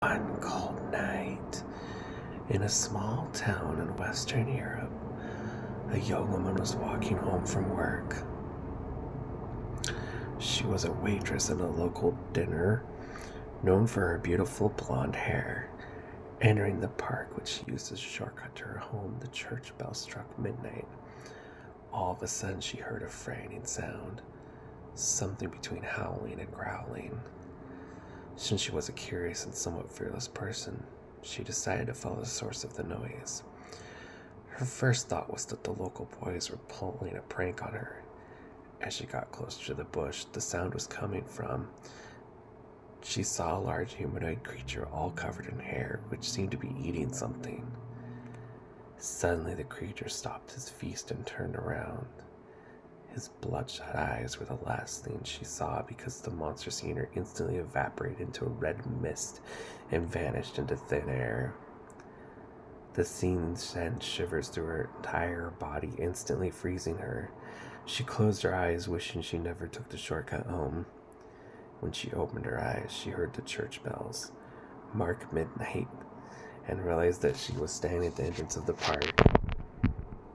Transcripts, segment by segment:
One cold night, in a small town in Western Europe, a young woman was walking home from work. She was a waitress at a local dinner, known for her beautiful blonde hair. Entering the park, which she used as a shortcut to her home, the church bell struck midnight. All of a sudden, she heard a frightening sound, something between howling and growling. Since she was a curious and somewhat fearless person, she decided to follow the source of the noise. Her first thought was that the local boys were pulling a prank on her. As she got closer to the bush the sound was coming from, she saw a large humanoid creature all covered in hair, which seemed to be eating something. Suddenly the creature stopped his feast and turned around. His bloodshot eyes were the last thing she saw, because the monster seeing her instantly evaporated into a red mist and vanished into thin air. The scene sent shivers through her entire body, instantly freezing her. She closed her eyes, wishing she never took the shortcut home. When she opened her eyes, she heard the church bells mark midnight and realized that she was standing at the entrance of the park.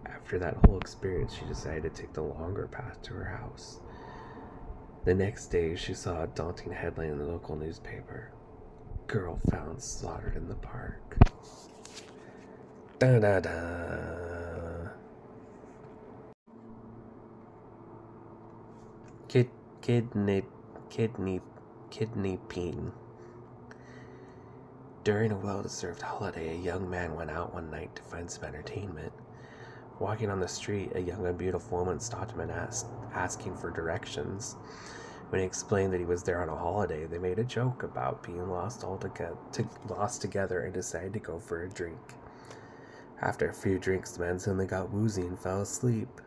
After that whole experience, she decided to take the longer path to her house. The next day, she saw a daunting headline in the local newspaper: "Girl found slaughtered in the park." Da da da. Kidnapping. During a well-deserved holiday, a young man went out one night to find some entertainment. Walking on the street, a young and beautiful woman stopped him and asking for directions. When he explained that he was there on a holiday, they made a joke about being lost together and decided to go for a drink. After a few drinks, the man suddenly got woozy and fell asleep.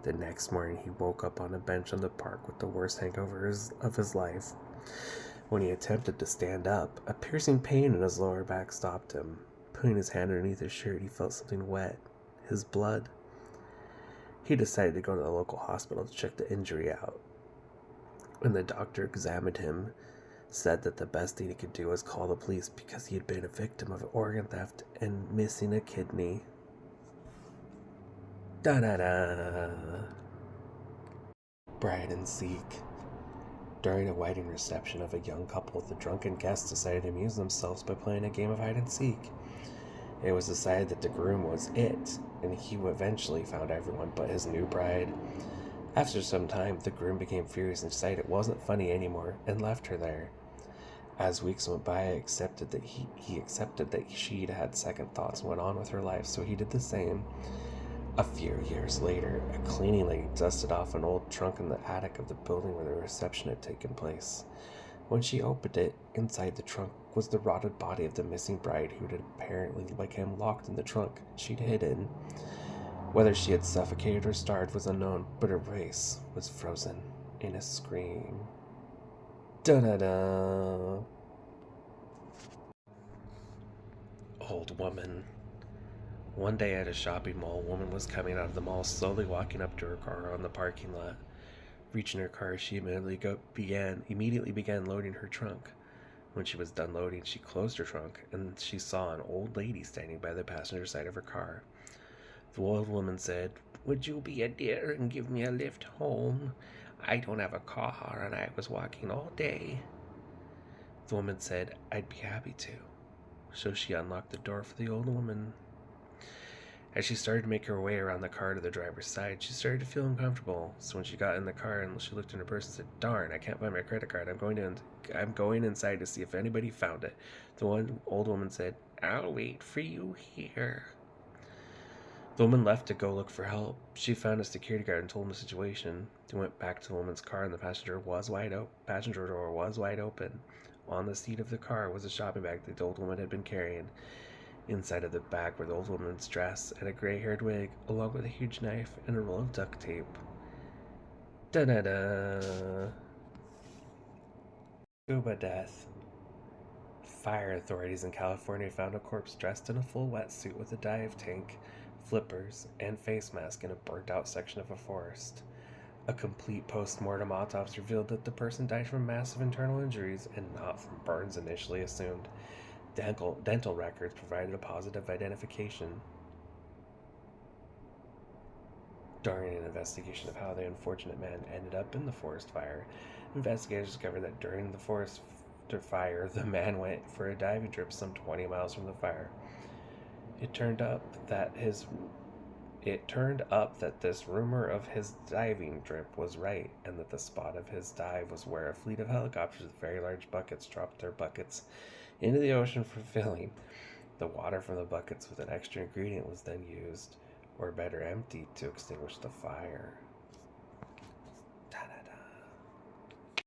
The next morning, he woke up on a bench in the park with the worst hangover of his life. When he attempted to stand up, a piercing pain in his lower back stopped him. Putting his hand underneath his shirt, he felt something wet. His blood. He decided to go to the local hospital to check the injury out. When the doctor examined him, said that the best thing he could do was call the police, because he had been a victim of organ theft and missing a kidney. Da-da-da. Bride and seek. During a wedding reception of a young couple, the drunken guests decided to amuse themselves by playing a game of hide and seek. It was decided that the groom was it, and he eventually found everyone but his new bride. After some time, the groom became furious and decided it wasn't funny anymore and left her there. As weeks went by, he accepted that she'd had second thoughts and went on with her life, so he did the same. A few years later, a cleaning lady dusted off an old trunk in the attic of the building where the reception had taken place. When she opened it, inside the trunk was the rotted body of the missing bride, who had apparently, like him, locked in the trunk she'd hidden. Whether she had suffocated or starved was unknown, but her face was frozen in a scream. Da-da-da. Old woman. One day at a shopping mall, a woman was coming out of the mall, slowly walking up to her car on the parking lot. Reaching her car, she immediately began loading her trunk. When she was done loading, she closed her trunk, and she saw an old lady standing by the passenger side of her car. The old woman said, "Would you be a dear and give me a lift home? I don't have a car, and I was walking all day." The woman said, "I'd be happy to." So she unlocked the door for the old woman. As she started to make her way around the car to the driver's side, she started to feel uncomfortable. So when she got in the car and she looked in her purse and said, "Darn, I can't find my credit card. I'm going inside to see if anybody found it." The old woman said, "I'll wait for you here." The woman left to go look for help. She found a security guard and told him the situation. They went back to the woman's car, and the passenger door was wide open. On the seat of the car was a shopping bag that the old woman had been carrying. Inside of the bag were the old woman's dress and a gray-haired wig, along with a huge knife and a roll of duct tape. Da-da-da! Scuba death. Fire authorities in California found a corpse dressed in a full wetsuit with a dive tank, flippers, and face mask in a burnt-out section of a forest. A complete post-mortem autopsy revealed that the person died from massive internal injuries and not from burns initially assumed. Dental records provided a positive identification. During an investigation of how the unfortunate man ended up in the forest fire, investigators discovered that during the forest fire, the man went for a diving trip some 20 miles from the fire. It turned up that this rumor of his diving trip was right, and that the spot of his dive was where a fleet of helicopters with very large buckets dropped their buckets into the ocean for filling. The water from the buckets with an extra ingredient was then used, or better emptied, to extinguish the fire.